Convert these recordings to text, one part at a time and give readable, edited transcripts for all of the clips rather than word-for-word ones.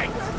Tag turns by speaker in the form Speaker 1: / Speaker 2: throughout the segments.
Speaker 1: fight!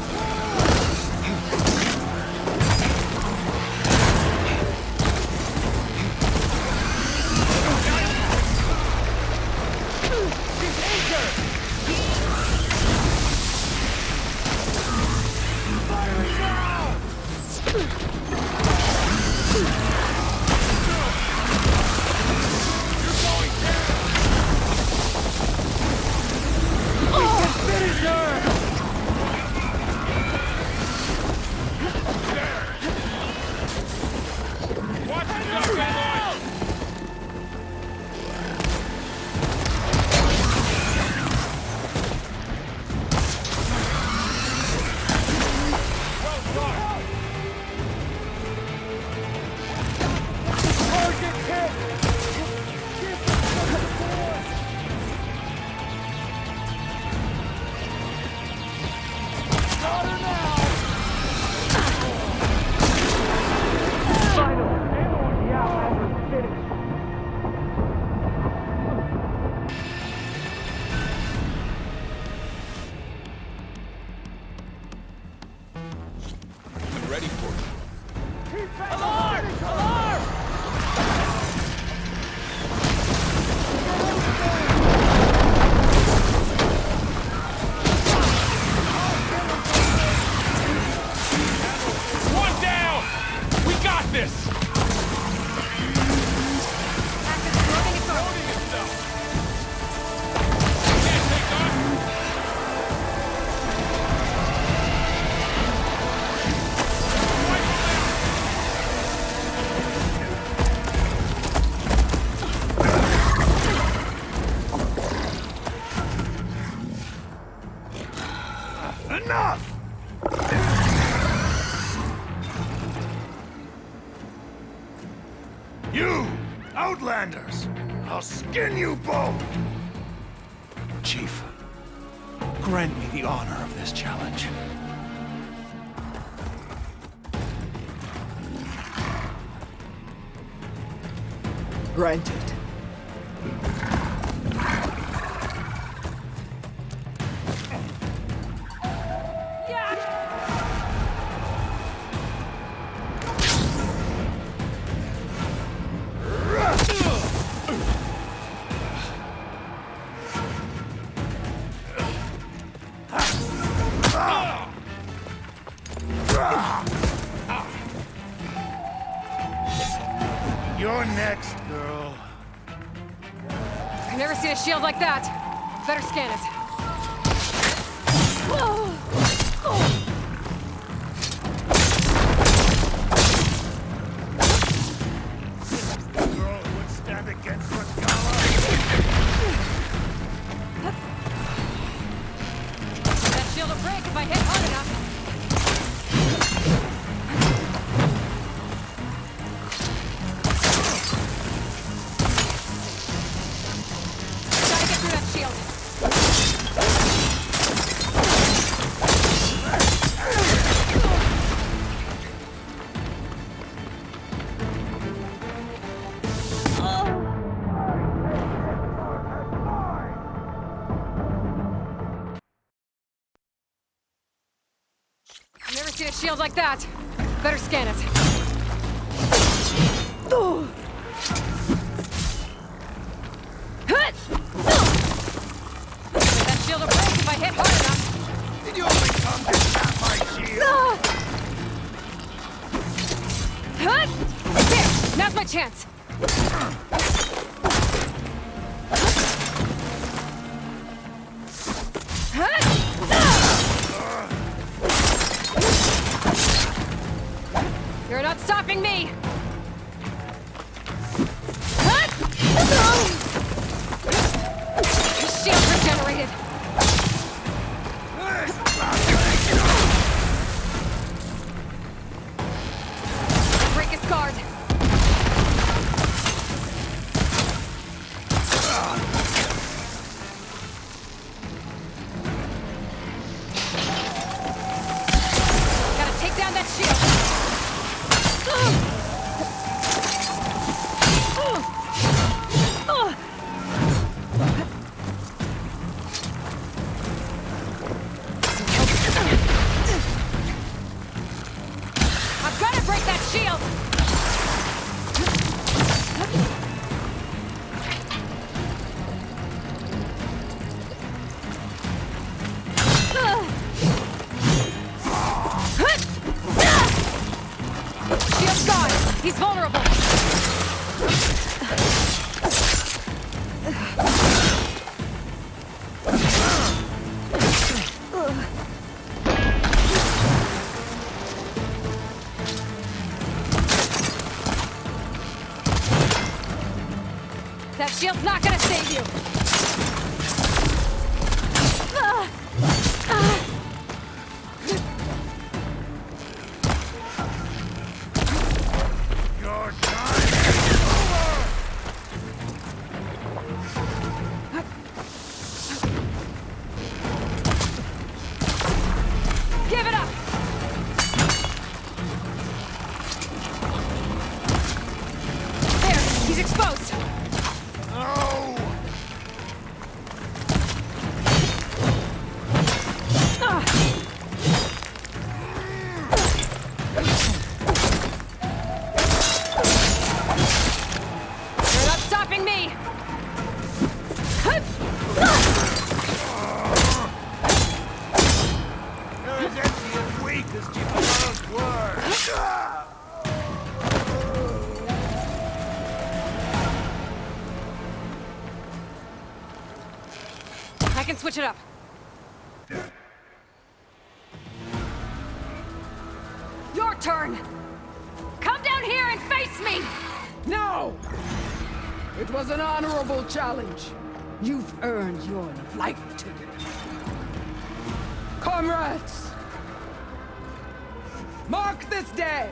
Speaker 1: Ready for it.
Speaker 2: Alarm! Alarm!
Speaker 1: One down! We got this! Loading itself! Can't take on!
Speaker 3: Enough! You, Outlanders! I'll skin you both!
Speaker 4: Chief, grant me the honor of this challenge.
Speaker 5: Granted.
Speaker 3: You're next, girl.
Speaker 2: I've never seen a shield like that. Better scan it.
Speaker 3: Girl who would stand against Rascala.
Speaker 2: That shield will break if I hit hard enough. Gotta get through that shield. I've never seen a shield like that. Better scan it. That shield will break if I hit hard enough.
Speaker 3: Did you only come to tap my shield?
Speaker 2: There! Now's my chance. You're not stopping me! Shield regenerated! Break his guard! Gotta take down that shield! He's vulnerable! That shield's not gonna save you!
Speaker 3: Your time is over!
Speaker 2: Give it up! There, he's exposed!
Speaker 3: No!
Speaker 2: You're not stopping me!
Speaker 3: You're as empty and weak as Chipola's word!
Speaker 2: I can switch it up. Your turn! Come down here and face me!
Speaker 5: No! It was an honorable challenge. You've earned your life today. Comrades! Mark this day!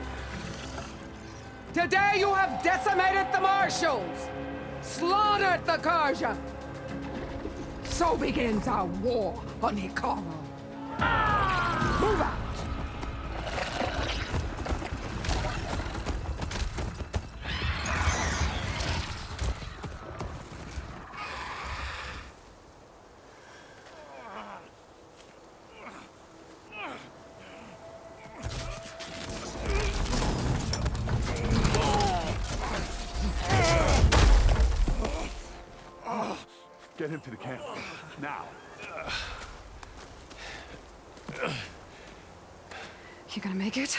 Speaker 5: Today you have decimated the Marshals! Slaughtered the Karja! So begins our war on Hikaru. Move out!
Speaker 4: Get him to the camp. Now.
Speaker 2: You gonna make it?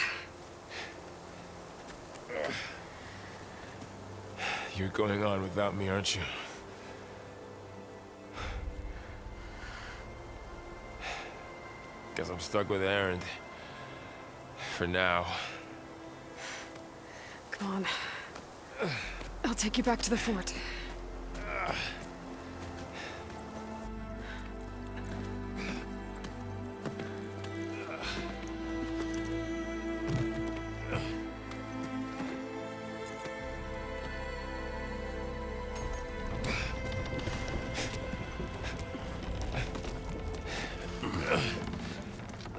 Speaker 1: You're going on without me, aren't you? Guess I'm stuck with Aaron. For now.
Speaker 2: Come on. I'll take you back to the fort.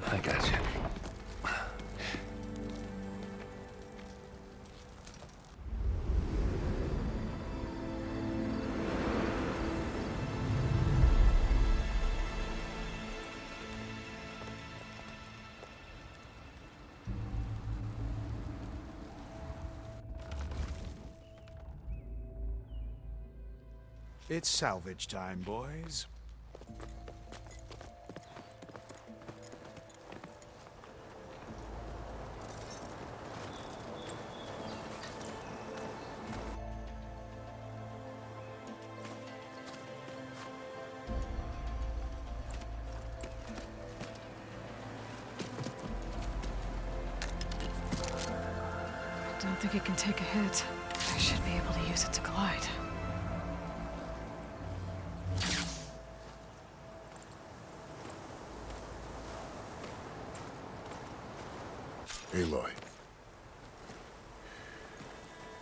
Speaker 1: I got you.
Speaker 4: It's salvage time, boys.
Speaker 2: I don't think it can take a hit. I should be able to use it to glide.
Speaker 6: Aloy.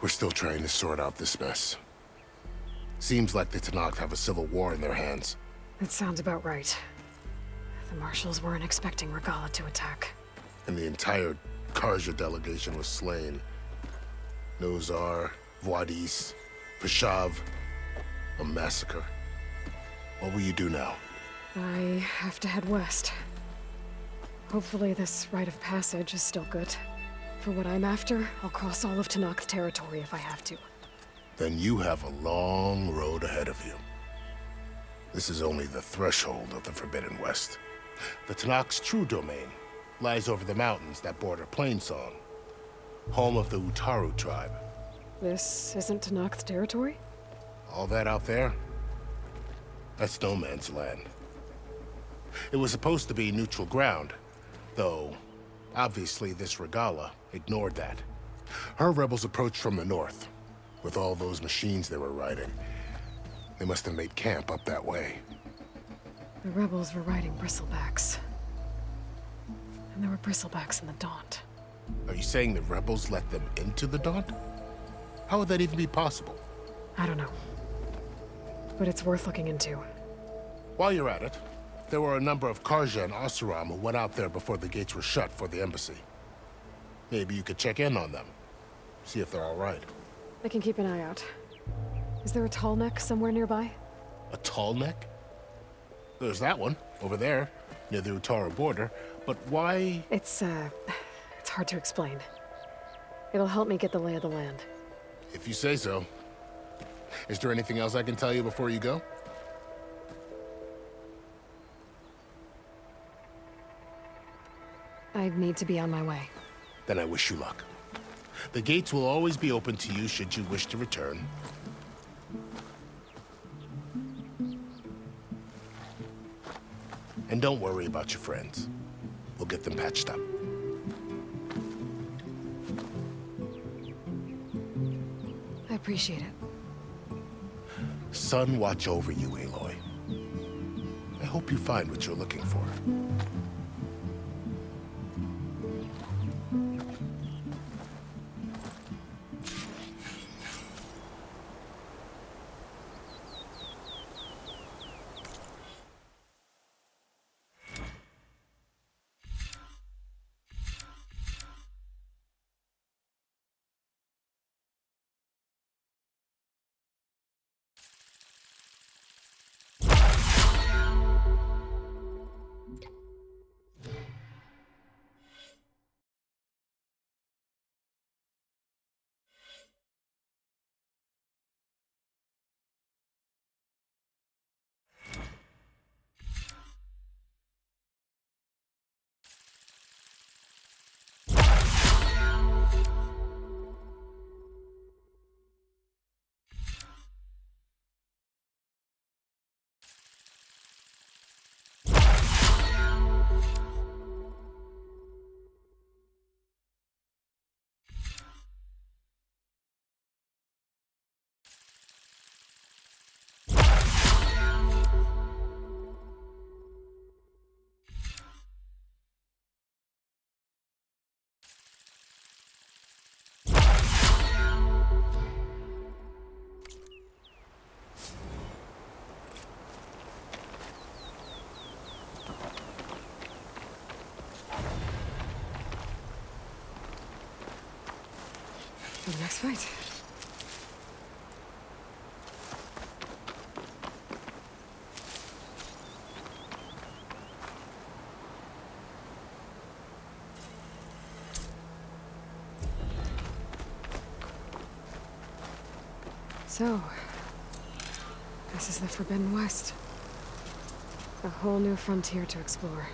Speaker 6: We're still trying to sort out this mess. Seems like the Tenakth have a civil war in their hands.
Speaker 2: That sounds about right. The Marshals weren't expecting Regala to attack.
Speaker 6: And the entire Karja delegation was slain. Nozar, Voidis, Vashav. A massacre. What will you do now?
Speaker 2: I have to head west. Hopefully this rite of passage is still good. For what I'm after, I'll cross all of Tenakth territory if I have to.
Speaker 6: Then you have a long road ahead of you. This is only the threshold of the Forbidden West. The Tenakth's true domain lies over the mountains that border Plainsong. home of the Utaru tribe.
Speaker 2: This isn't Tenakth's territory?
Speaker 6: All that out there? That's no man's land. It was supposed to be neutral ground, though obviously this Regala ignored that. Her rebels approached from the north, with all those machines they were riding. They must have made camp up that way.
Speaker 2: The rebels were riding bristlebacks. And there were bristlebacks in the Daunt.
Speaker 6: Are you saying the rebels let them into the Daunt? How would that even be possible?
Speaker 2: I don't know. But it's worth looking into.
Speaker 6: While you're at it, there were a number of Karja and Oseram who went out there before the gates were shut for the embassy. Maybe you could check in on them. See if they're all right.
Speaker 2: I can keep an eye out. Is there a tall neck somewhere nearby?
Speaker 6: A tall neck? There's that one, over there, near the Utaru border. But why?
Speaker 2: It's hard to explain. It'll help me get the lay of the land.
Speaker 6: If you say so. Is there anything else I can tell you before you go?
Speaker 2: I need to be on my way.
Speaker 6: Then I wish you luck. The gates will always be open to you should you wish to return. And don't worry about your friends. We'll get them patched up.
Speaker 2: I appreciate it.
Speaker 6: Sun watch over you, Aloy. I hope you find what you're looking for.
Speaker 2: The next fight. So, this is the Forbidden West. A whole new frontier to explore.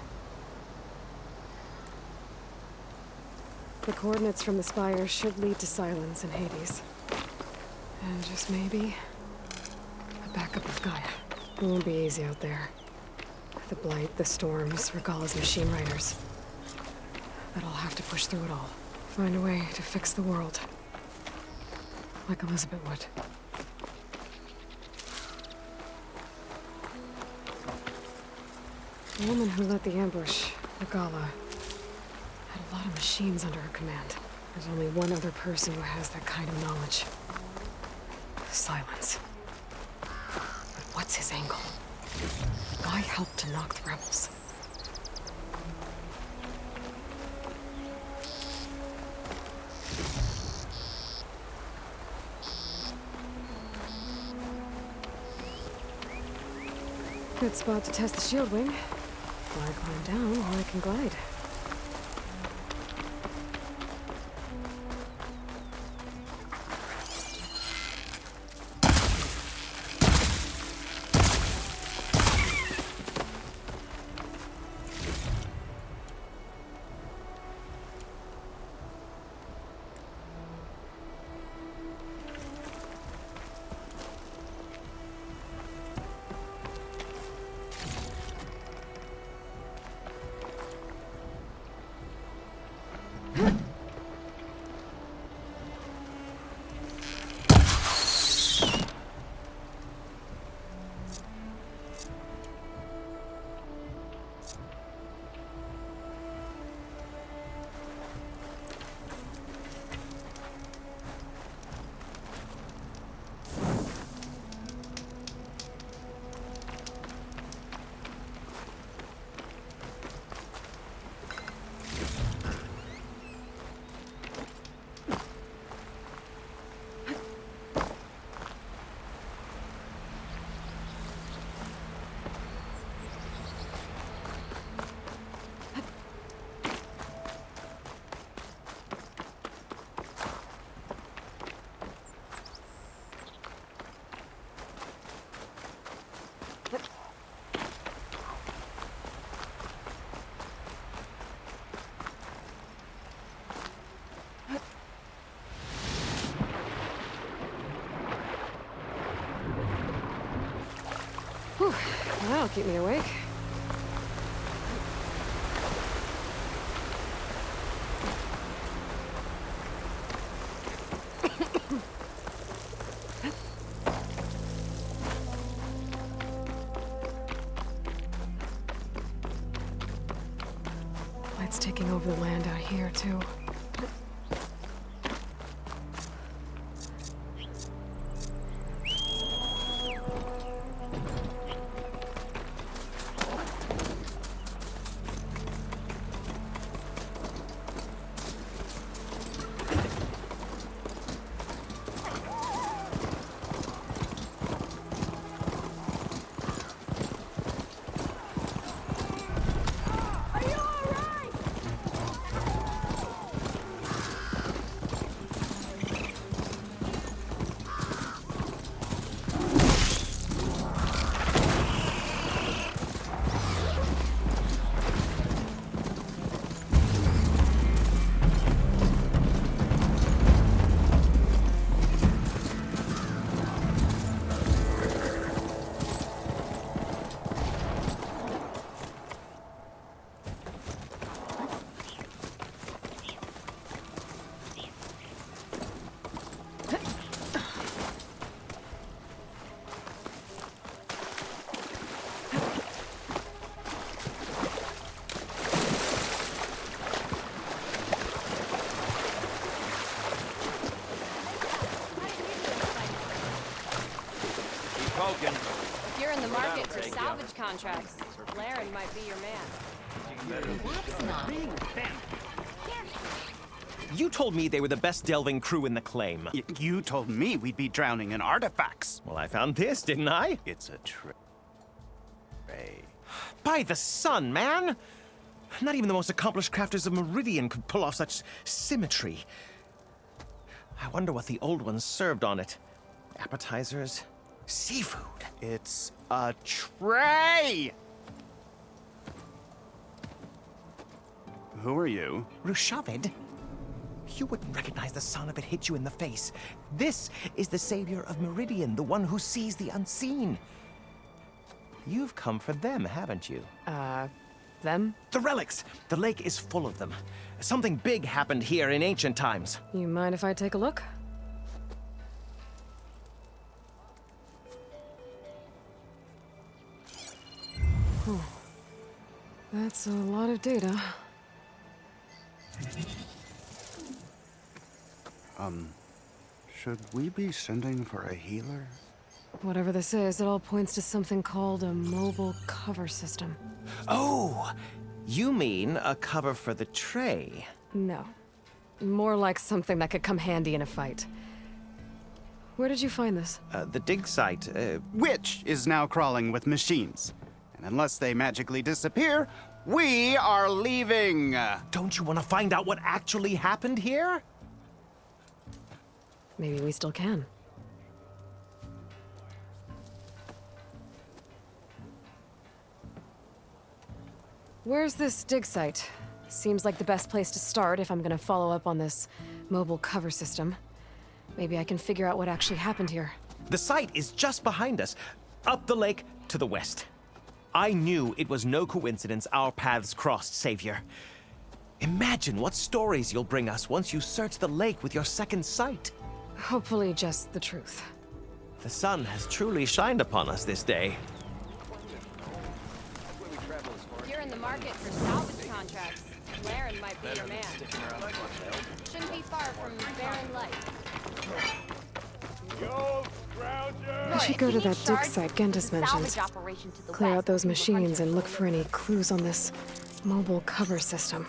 Speaker 2: The coordinates from the spire should lead to Silence and Hades. And just maybe, a backup of Gaia. It won't be easy out there. The Blight, the Storms, Regala's machine riders. But I'll have to push through it all. Find a way to fix the world. Like Elizabeth would. The woman who led the ambush, Regala, had a lot of machines under her command. There's only one other person who has that kind of knowledge. Silence. But what's his angle? Guy helped to knock the rebels. Good spot to test the shield wing. While I climb down, while I can glide. Whew, that'll keep me awake. Light's taking over the land out here, too.
Speaker 7: If you're in the market for salvage contracts, Laren might be your man.
Speaker 8: That's not.
Speaker 9: You told me they were the best delving crew in the claim.
Speaker 10: You told me we'd be drowning in artifacts.
Speaker 9: Well, I found this, didn't I?
Speaker 10: It's a tray.
Speaker 9: By the sun, man! Not even the most accomplished crafters of Meridian could pull off such symmetry. I wonder what the old ones served on it. Appetizers? Seafood?
Speaker 10: It's a tray! Who are you?
Speaker 9: Rushavid? You wouldn't recognize the sun if it hit you in the face. This is the savior of Meridian, the one who sees the unseen. You've come for them, haven't you?
Speaker 2: Them?
Speaker 9: The relics! The lake is full of them. Something big happened here in ancient times.
Speaker 2: You mind if I take a look? That's a lot of data.
Speaker 10: Should we be sending for a healer?
Speaker 2: Whatever this is, it all points to something called a mobile cover system.
Speaker 9: Oh! You mean a cover for the tray?
Speaker 2: No. More like something that could come handy in a fight. Where did you find this?
Speaker 9: The dig site,
Speaker 10: Which is now crawling with machines. And unless they magically disappear, we are leaving!
Speaker 9: Don't you want to find out what actually happened here?
Speaker 2: Maybe we still can. Where's this dig site? Seems like the best place to start if I'm gonna follow up on this mobile cover system. Maybe I can figure out what actually happened here.
Speaker 9: The site is just behind us, up the lake to the west. I knew it was no coincidence our paths crossed, Savior. Imagine what stories you'll bring us once you search the lake with your second sight.
Speaker 2: Hopefully just the truth.
Speaker 9: The sun has truly shined upon us this day.
Speaker 7: If you're in the market for salvage contracts, Laren might be your man. Shouldn't be far from Barren Light.
Speaker 3: Yo, Scrounger!
Speaker 2: I should go to that dig site Gentis mentioned. Clear out those machines and look for any clues on this mobile cover system.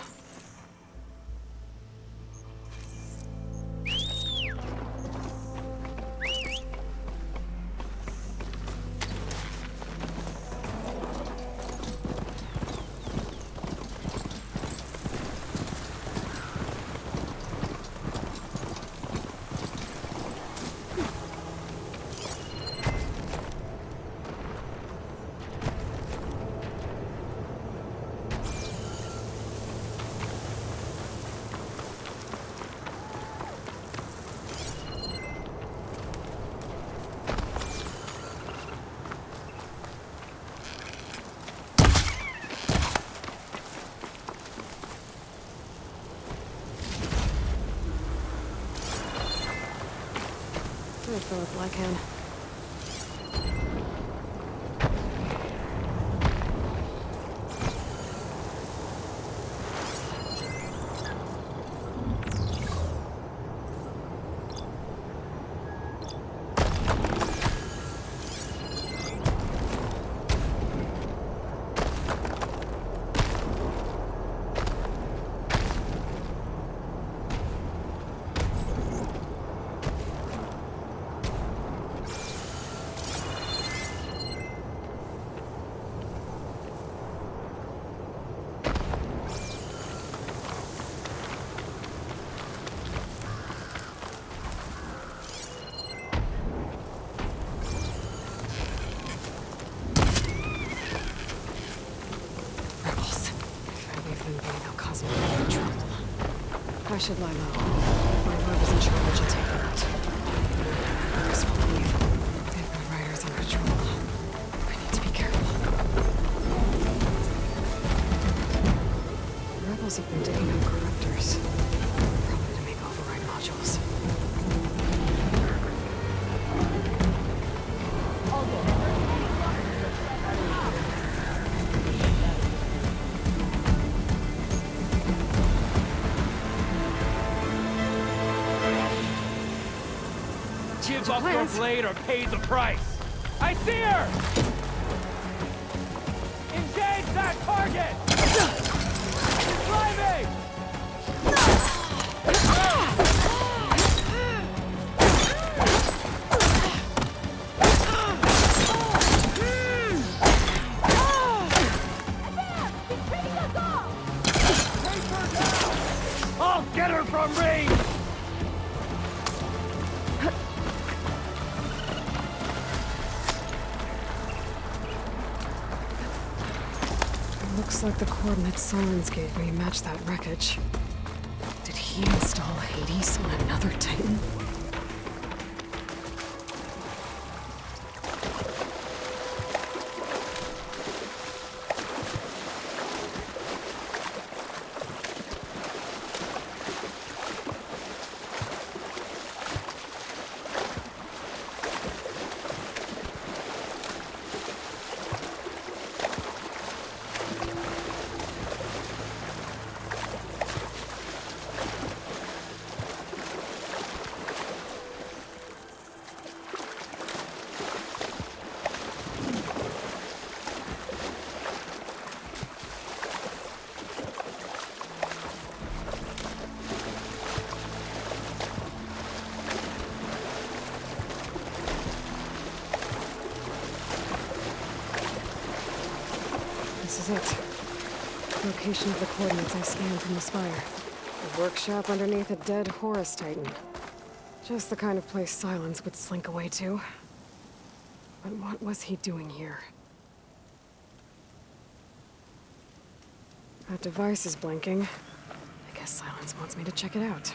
Speaker 2: Philip Lycan. I should lie low. My whoever's in charge will take them out. Others will leave. They've got riders on patrol. I need to be careful. The rebels have been digging up corruptors. Probably to make override modules.
Speaker 3: Give up your blade or pay the price. I see her! Engage that target! She's driving! I'll get her from range!
Speaker 2: Looks like the coordinates Silence gave me match that wreckage. Did he install Hades on another Titan? This is it. Location of the coordinates I scanned from the spire. A workshop underneath a dead Horus Titan. Just the kind of place Silence would slink away to. But what was he doing here? That device is blinking. I guess Silence wants me to check it out.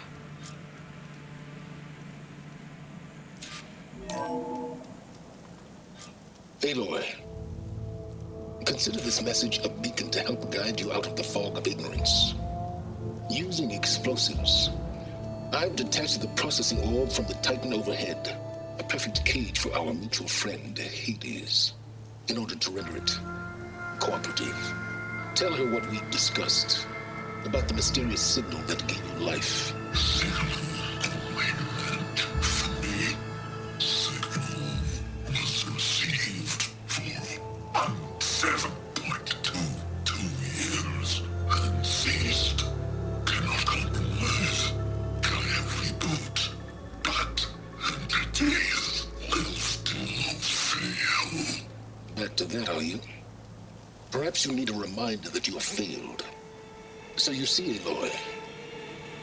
Speaker 8: Aloy, consider this message a beacon to help guide you out of the fog of ignorance. Using explosives, I've detached the processing orb from the Titan overhead. A perfect cage for our mutual friend, Hades, in order to render it cooperative. Tell her what we discussed about the mysterious signal that gave you life. Back to that, are you? Perhaps you need a reminder that you have failed. So you see, Aloy,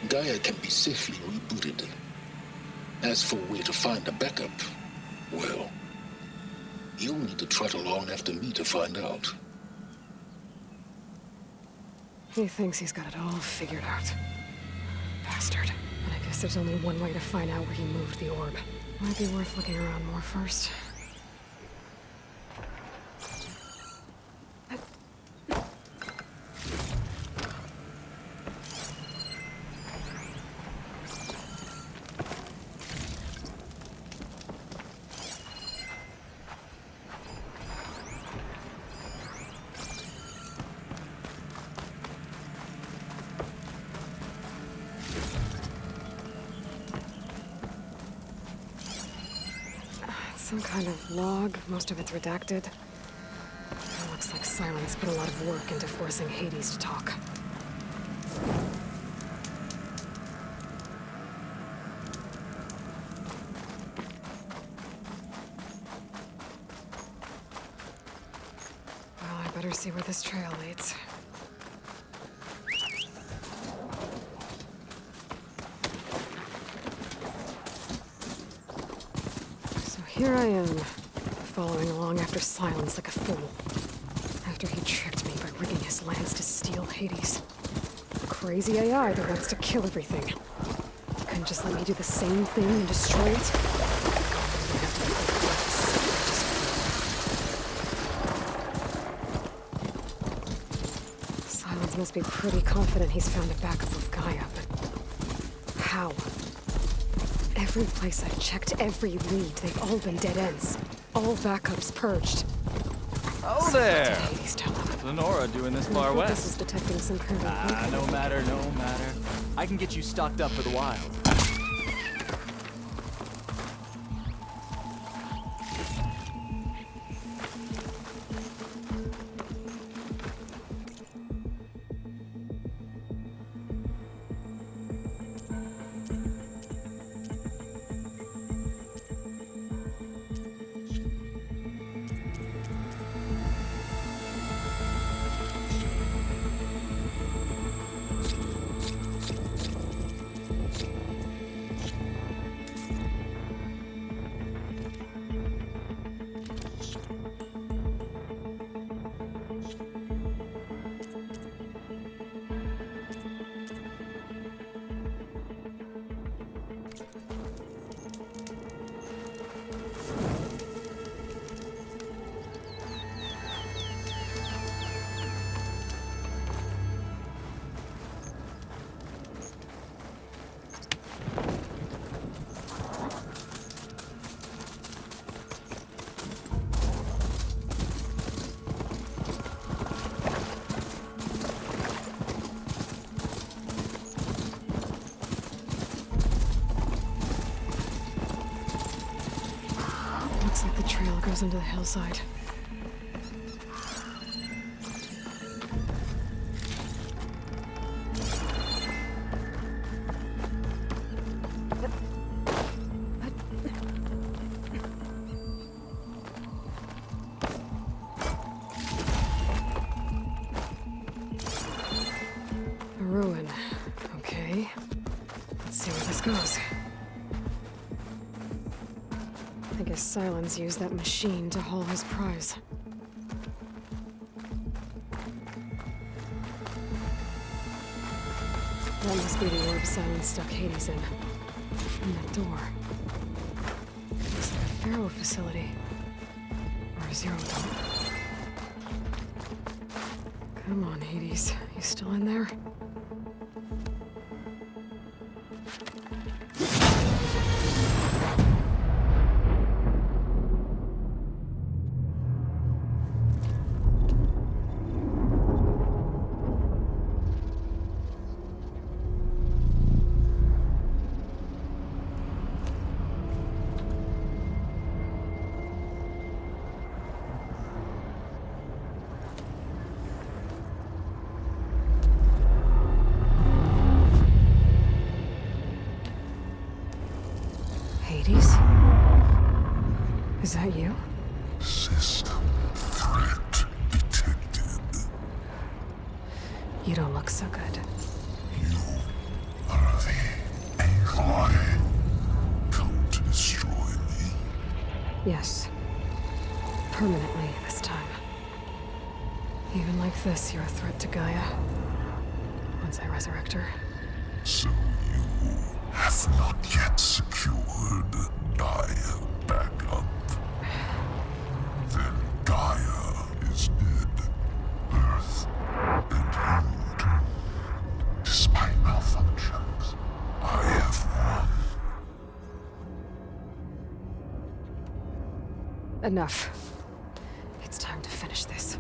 Speaker 8: Gaia can be safely rebooted. As for where to find a backup, well, you'll need to trot along after me to find out.
Speaker 2: He thinks he's got it all figured out. Bastard. But I guess there's only one way to find out where he moved the orb. Might be worth looking around more first. Some kind of log, most of it's redacted. It looks like Silence put a lot of work into forcing Hades to talk. Well, I better see where this trail leads. Here I am, following along after Silence like a fool. After he tricked me by rigging his lance to steal Hades. A crazy AI that wants to kill everything. Couldn't just let me do the same thing and destroy it? Silence must be pretty confident he's found a backup of Gaia, but how? Every place I've checked, every lead, they've all been dead ends. All backups purged.
Speaker 11: Oh there!
Speaker 2: Hades tell him.
Speaker 11: Lenora doing this
Speaker 2: I
Speaker 11: far
Speaker 2: hope
Speaker 11: west.
Speaker 2: This is detecting some kind of
Speaker 11: No matter, no matter. I can get you stocked up for the wild. Looks like the trail goes into the hillside. A ruin. Okay. Let's see where this goes. I guess Silence used that machine to haul his prize. That must be the orb Silence stuck Hades in. And that door. Looks like a Pharaoh facility. Or a Zero Dawn. Come on, Hades. You still in there?
Speaker 2: Is that you?
Speaker 12: System threat detected.
Speaker 2: You don't look so good.
Speaker 12: You are the Aloy. Come to destroy me.
Speaker 2: Yes. Permanently this time. Even like this, you're a threat to Gaia. Once I resurrect her.
Speaker 12: So you have not yet secured Gaia backup. Then Gaia is dead. Earth and you too. Despite malfunctions, I have won.
Speaker 2: Enough. It's time to finish this.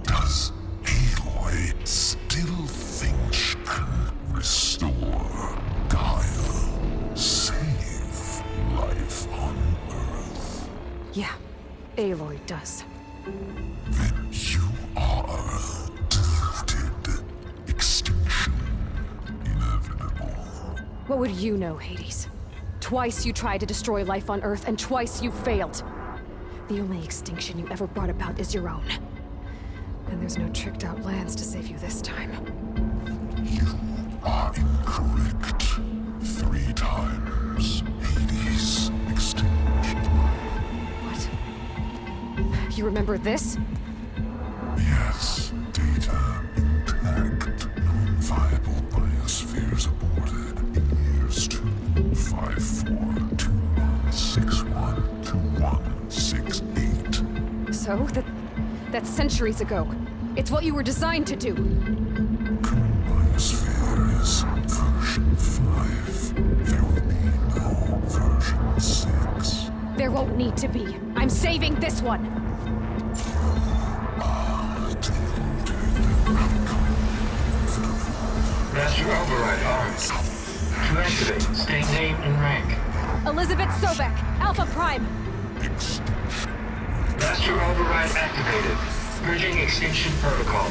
Speaker 12: Does Aloy still think she can restore Gaia? Save life on Earth?
Speaker 2: Yeah, Aloy does.
Speaker 12: Then you are deluded. Extinction inevitable.
Speaker 2: What would you know, Hades? Twice you tried to destroy life on Earth, and twice you failed. The only extinction you ever brought about is your own. And there's no tricked-out lands to save you this time.
Speaker 12: You are incorrect. 3 times. Hades extinguished.
Speaker 2: What? You remember this?
Speaker 12: Yes. Data intact. Non-viable biospheres aborted in years 254, 2161, 2168.
Speaker 2: So? That's centuries ago. It's what you were designed to do.
Speaker 12: Current biosphere is version 5. There will be no version 6.
Speaker 2: There won't need to be. I'm saving this one.
Speaker 13: Master override armed. To activate, state name and rank.
Speaker 2: Elizabeth Sobek, Alpha Prime.
Speaker 13: Master override activated. Bridging extinction protocol.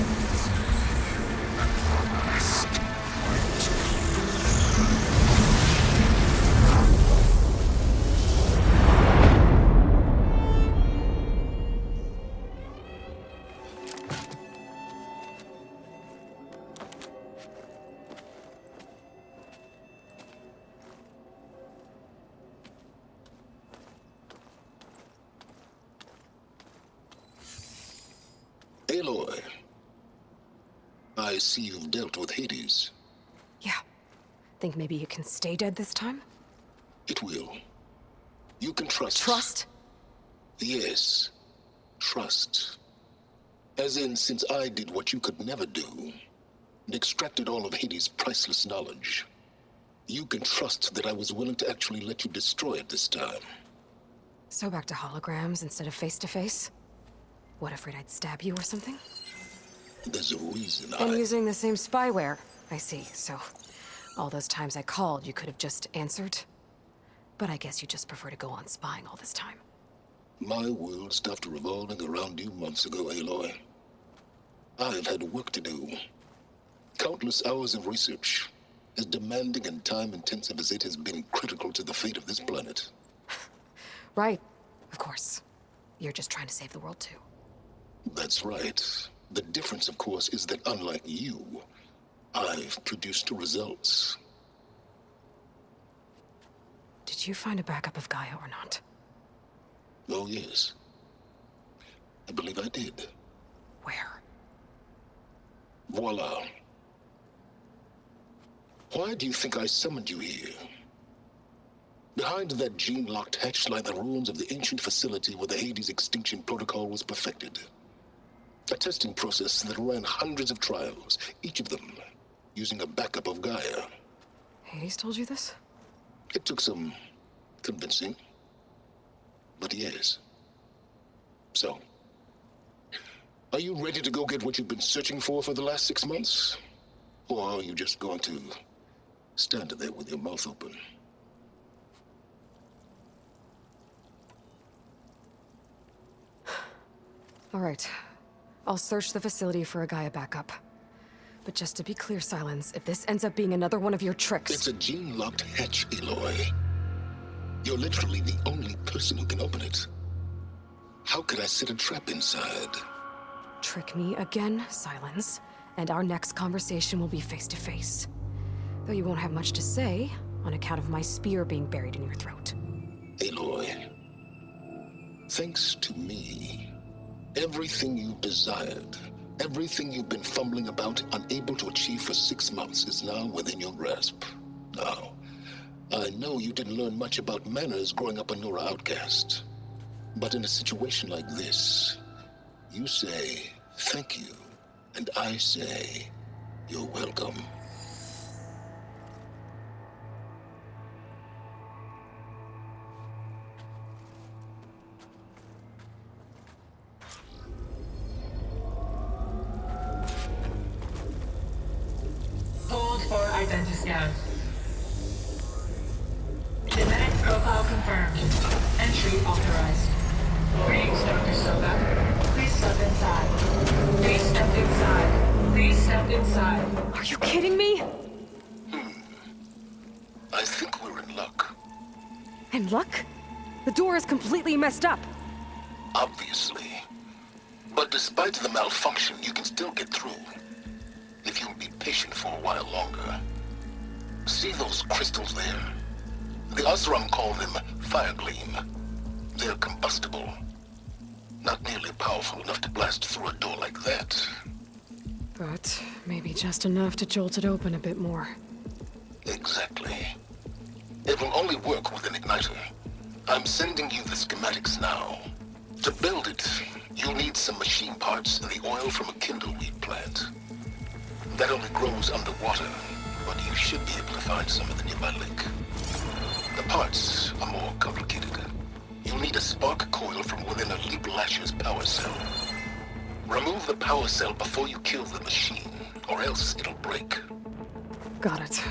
Speaker 8: Aloy, I see you've dealt with Hades.
Speaker 2: Yeah. Think maybe you can stay dead this time?
Speaker 8: It will. You can trust.
Speaker 2: Trust?
Speaker 8: Yes. Trust. As in, since I did what you could never do, and extracted all of Hades' priceless knowledge, you can trust that I was willing to actually let you destroy it this time.
Speaker 2: So back to holograms instead of face-to-face? What, afraid I'd stab you or something?
Speaker 8: There's a reason
Speaker 2: And using the same spyware. I see, so all those times I called, you could have just answered? But I guess you just prefer to go on spying all this time.
Speaker 8: My world stopped revolving around you months ago, Aloy. I've had work to do. Countless hours of research, as demanding and time-intensive as it has been critical to the fate of this planet.
Speaker 2: Right, of course. You're just trying to save the world, too.
Speaker 8: That's right. The difference, of course, is that unlike you, I've produced results.
Speaker 2: Did you find a backup of Gaia or not?
Speaker 8: Oh, yes. I believe I did.
Speaker 2: Where?
Speaker 8: Voila. Why do you think I summoned you here? Behind that gene-locked hatch lie the ruins of the ancient facility where the Hades extinction protocol was perfected. A testing process that ran hundreds of trials, each of them using a backup of Gaia.
Speaker 2: Hades told you this?
Speaker 8: It took some convincing, but yes. So, are you ready to go get what you've been searching for the last 6 months? Or are you just going to stand there with your mouth open?
Speaker 2: All right. I'll search the facility for a Gaia backup. But just to be clear, Silence, if this ends up being another one of your tricks...
Speaker 8: It's a gene-locked hatch, Aloy. You're literally the only person who can open it. How could I set a trap inside?
Speaker 2: Trick me again, Silence, and our next conversation will be face to face. Though you won't have much to say, on account of my spear being buried in your throat.
Speaker 8: Aloy, thanks to me, everything you desired, everything you've been fumbling about, unable to achieve for 6 months, is now within your grasp. Now, I know you didn't learn much about manners growing up a Nora outcast. But in a situation like this, you say, thank you, and I say, you're welcome.
Speaker 13: Hold for identiscan. Genetic profile confirmed. Entry authorized. Greetings, Dr. Soga. Please step inside. Please step inside. Please step inside.
Speaker 2: Are you kidding me?
Speaker 8: I think we're in luck.
Speaker 2: In luck? The door is completely messed up.
Speaker 8: Obviously. But despite the malfunction, you can still get through. If you'll be patient for a while longer. See those crystals there? The Osram call them fire gleam. They're combustible. Not nearly powerful enough to blast through a door like that.
Speaker 2: But maybe just enough to jolt it open a bit more.
Speaker 8: Exactly. It will only work with an igniter. I'm sending you the schematics now. To build it, you'll need some machine parts and the oil from a kindleweed plant. That only grows underwater, but you should be able to find some in the nearby lake. The parts are more complicated. You'll need a spark coil from within a Leap Lasher's power cell. Remove the power cell before you kill the machine, or else it'll break.
Speaker 2: Got it.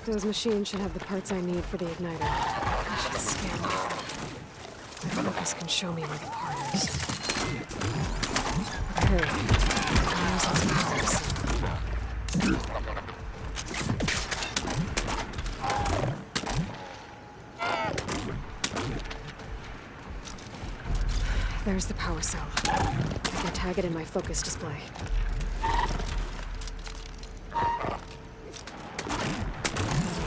Speaker 2: Those machines should have the parts I need for the igniter. I should scan them. My focus can show me where the part is. Okay. Where's those powers? There's the power cell. I can tag it in my focus display.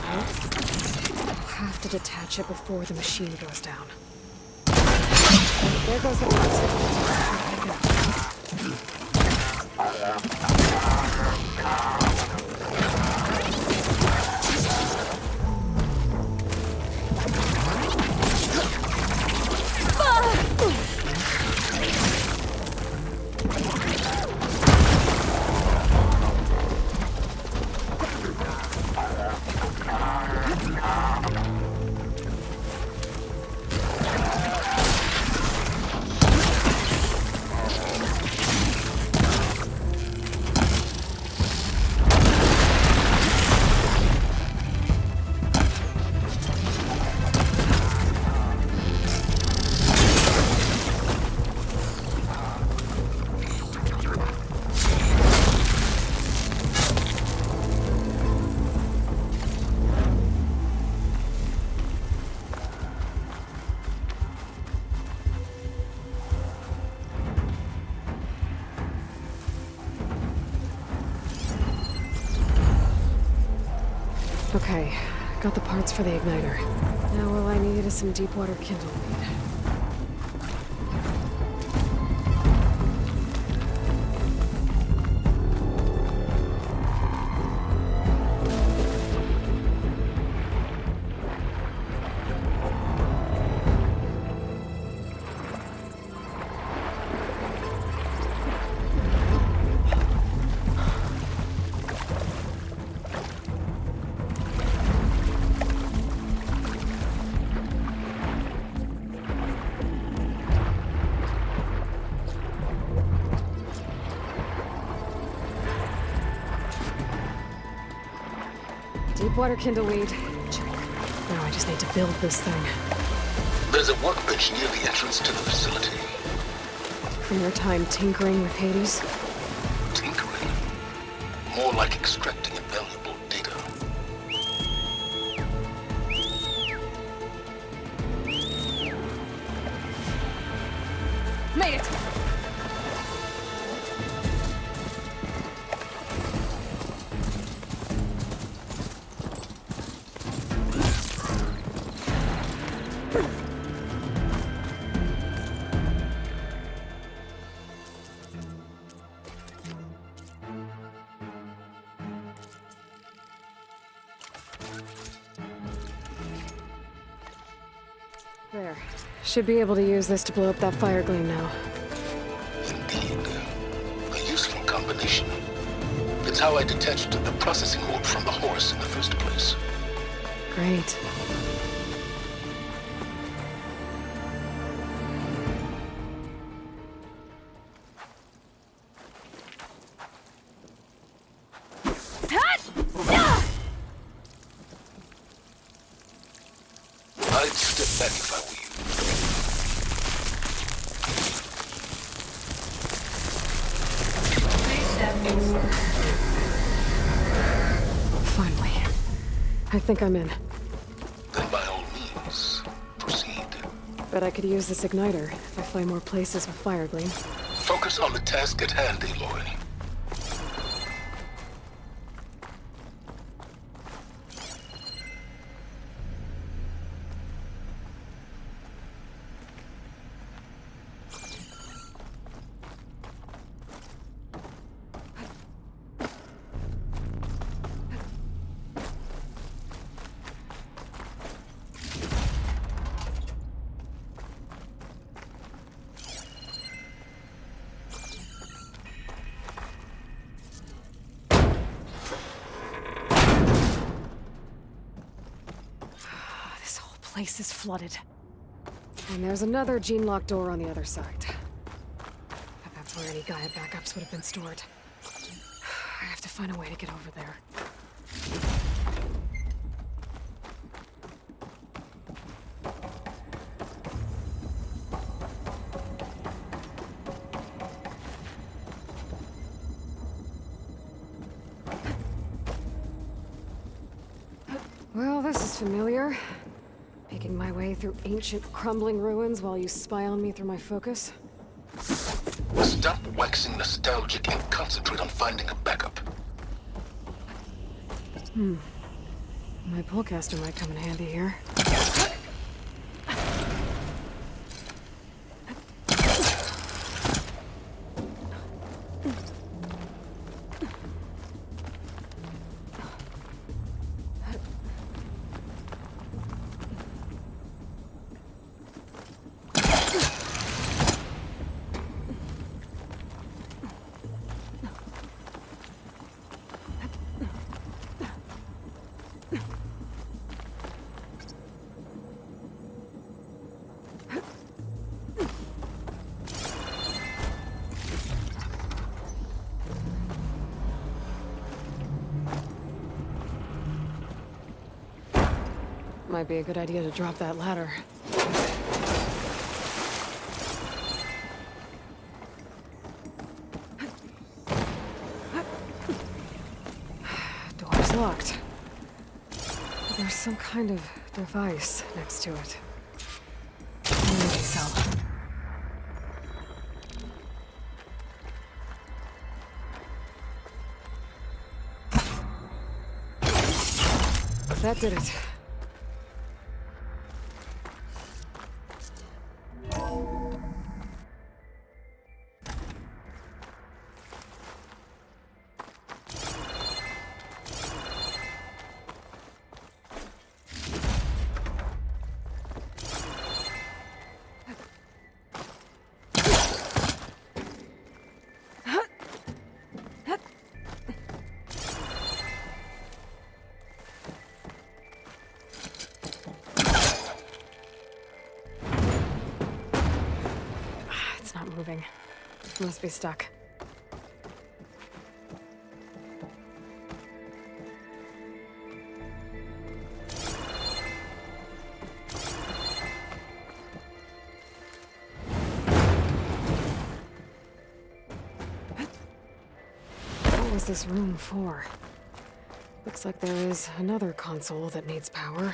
Speaker 2: I'll have to detach it before the machine goes down. There goes the light. Okay, got the parts for the igniter. Now all I need is some deep water kindleweed. Deepwater kindleweed. Check. Now I just need to build this thing.
Speaker 8: There's a workbench near the entrance to the facility.
Speaker 2: From your time tinkering with Hades?
Speaker 8: Tinkering? More like extracting invaluable data.
Speaker 2: Made it! There. Should be able to use this to blow up that fire gleam now.
Speaker 8: Indeed. A useful combination. It's how I detached the processing orb from the horse in the first place.
Speaker 2: Great.
Speaker 8: I'd step back if I were you.
Speaker 13: Please step inside.
Speaker 2: Finally. I think I'm in.
Speaker 8: Then by all means, proceed.
Speaker 2: Bet I could use this igniter if I find more places with fire gleam.
Speaker 8: Focus on the task at hand, Aloy.
Speaker 2: This whole place is flooded. And there's another gene-locked door on the other side. Bet that's where any Gaia backups would have been stored. I have to find a way to get over there. Well, this is familiar. Making my way through ancient, crumbling ruins while you spy on me through my focus.
Speaker 8: Stop waxing nostalgic and concentrate on finding a backup.
Speaker 2: My pullcaster might come in handy here. Might be a good idea to drop that ladder. Door's locked. There's some kind of device next to it. Maybe so. That did it. Moving. Must be stuck. is this room for? Looks like there is another console that needs power.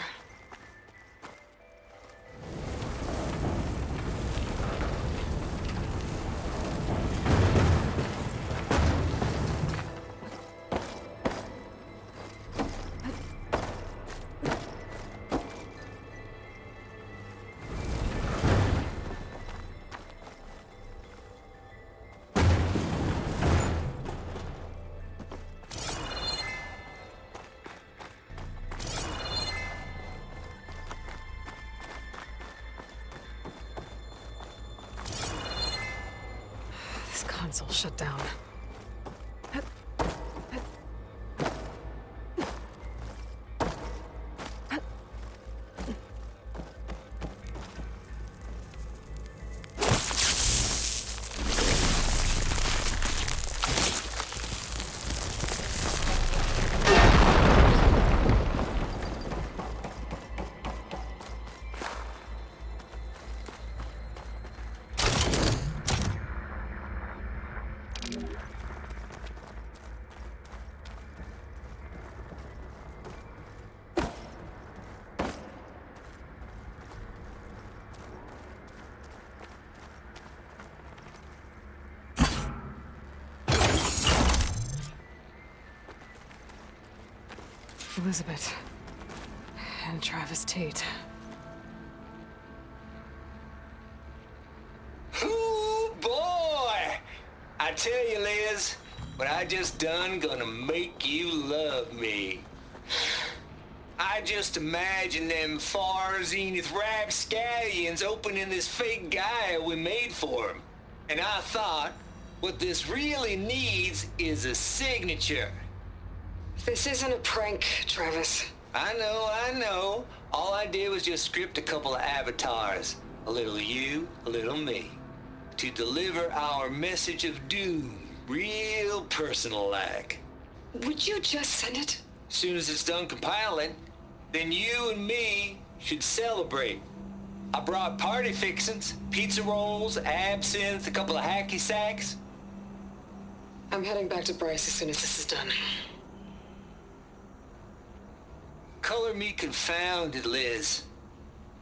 Speaker 2: Console shut down. Elizabeth and Travis Tate.
Speaker 14: Ooh, boy! I tell you, Liz, what I just done gonna make you love me. I just imagine them far zenith rapscallions opening this fake Gaia we made for them. And I thought, what this really needs is a signature.
Speaker 2: This isn't a prank, Travis.
Speaker 14: I know. All I did was just script a couple of avatars. A little you, a little me. To deliver our message of doom, real personal-like.
Speaker 2: Would you just send it?
Speaker 14: As soon as it's done compiling, then you and me should celebrate. I brought party fixins, pizza rolls, absinthe, a couple of hacky sacks.
Speaker 2: I'm heading back to Bryce as soon as this is done.
Speaker 14: Color me confounded, Liz.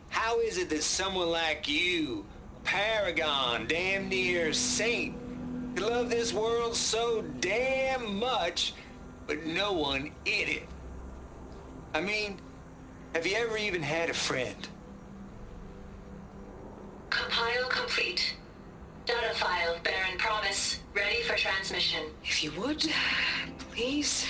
Speaker 14: How is it that someone like you, a paragon, damn near saint, could love this world so damn much, but no one in it? I mean, have you ever even had a friend?
Speaker 13: Compile complete. Data file, Baron Promise, ready for transmission.
Speaker 2: If you would, please.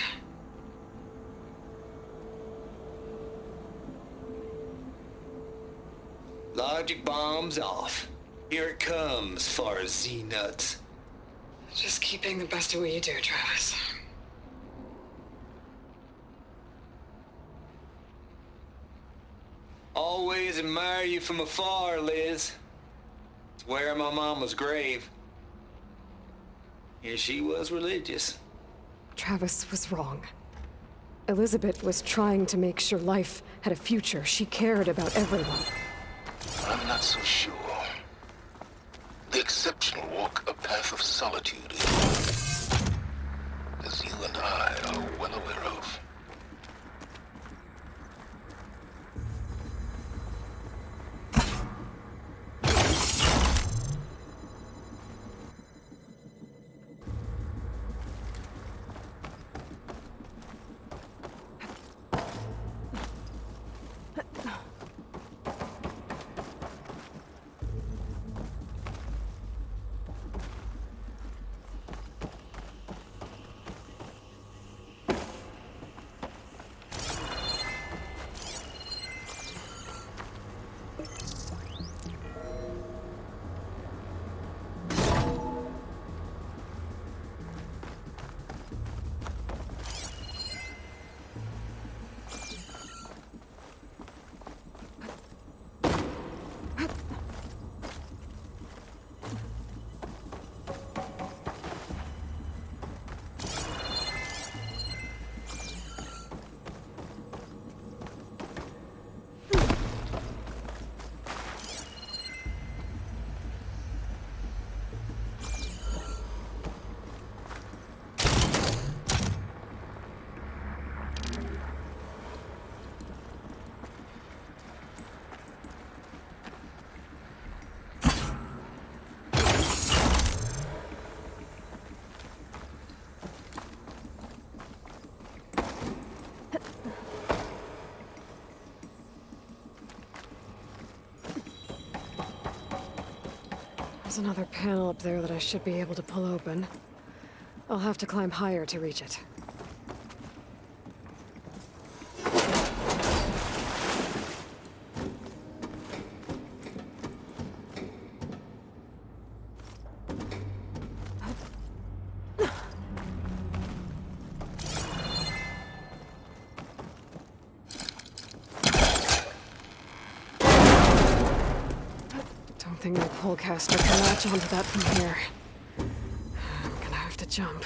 Speaker 14: Logic bomb's off. Here it comes, far as Z-nuts.
Speaker 2: Just keep being the best at what you do, Travis.
Speaker 14: Always admire you from afar, Liz. It's where my mama's grave. And she was religious.
Speaker 2: Travis was wrong. Elizabeth was trying to make sure life had a future. She cared about everyone.
Speaker 8: I'm not so sure. The exceptional walk a path of solitude, as you and I are well aware of.
Speaker 2: another panel up there that I should be able to pull open. I'll have to climb higher to reach it. I think my polecaster can latch onto that from here. I'm gonna have to jump.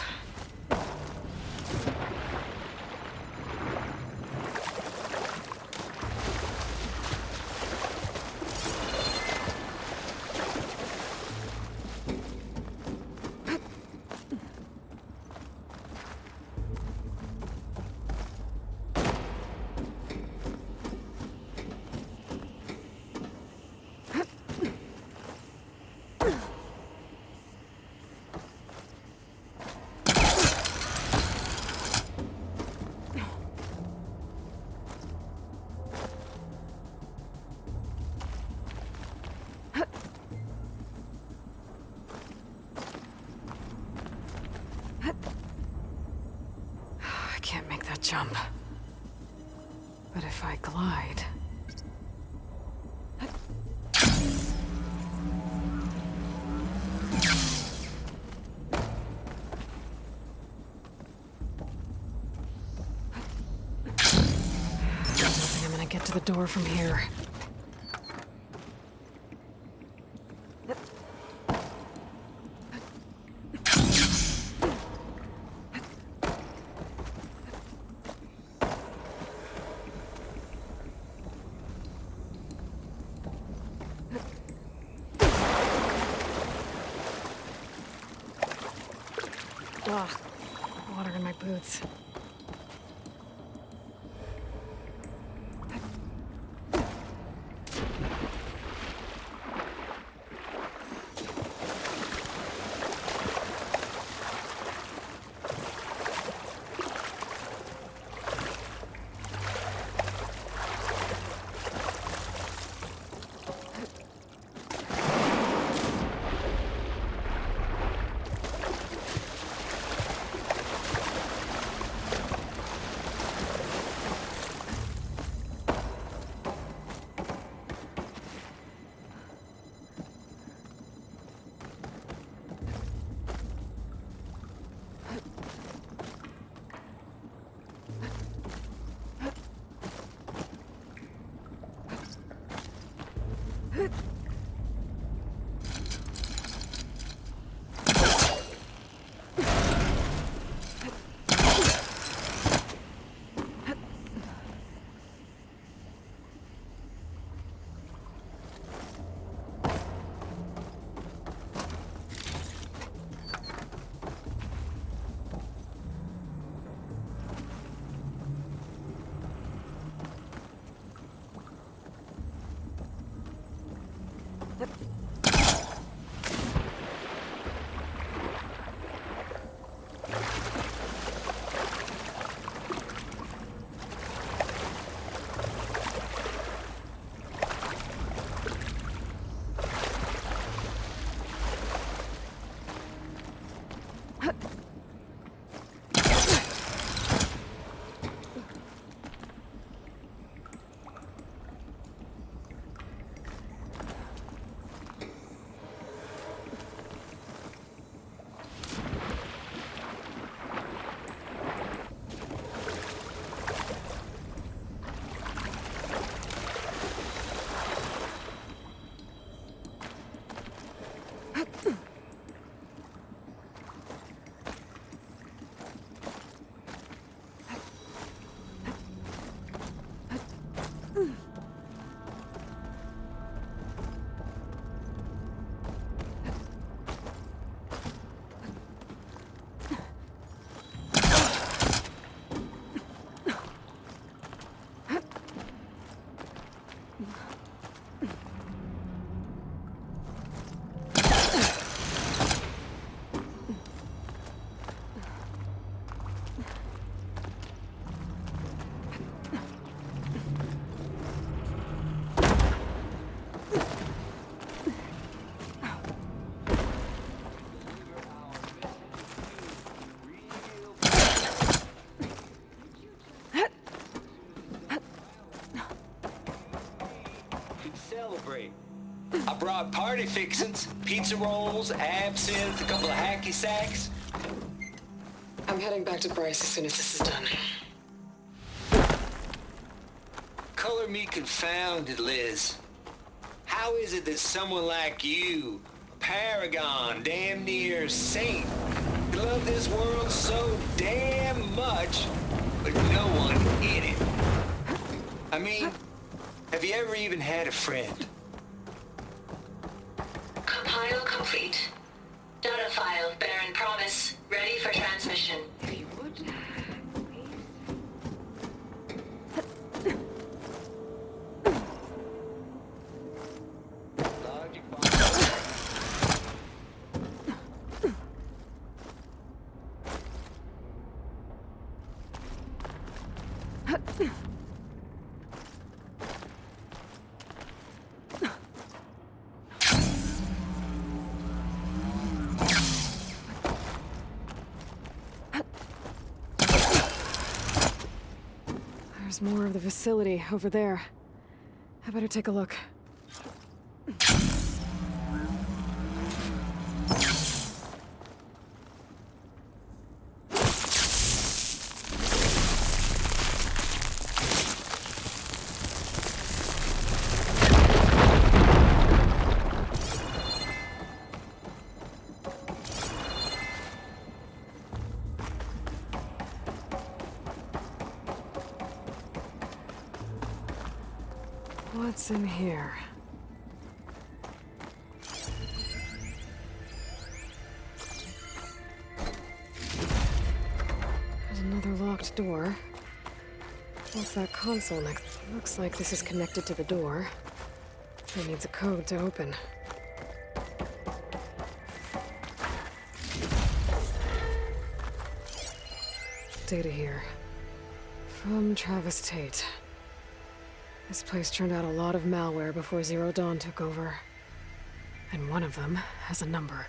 Speaker 2: I can't make that jump. But if I glide... I don't think I'm gonna get to the door from here. Ugh, water in my boots.
Speaker 14: celebrate. I brought party fixins, pizza rolls, absinthe, a couple of hacky sacks.
Speaker 2: I'm heading back to Bryce as soon as this is done.
Speaker 14: Color me confounded, Liz. How is it that someone like you, a paragon, damn near saint, could love this world so damn much, but no one in it? I mean, have you ever even had a friend?
Speaker 13: Compile complete. Data file, Baron Promise, ready for transmission.
Speaker 2: If you would, please. There's more of the facility over there. I better take a look. What's in here? There's another locked door. What's that console next? Looks like this is connected to the door. It needs a code to open. Data here. From Travis Tate. This place turned out a lot of malware before Zero Dawn took over. And one of them has a number.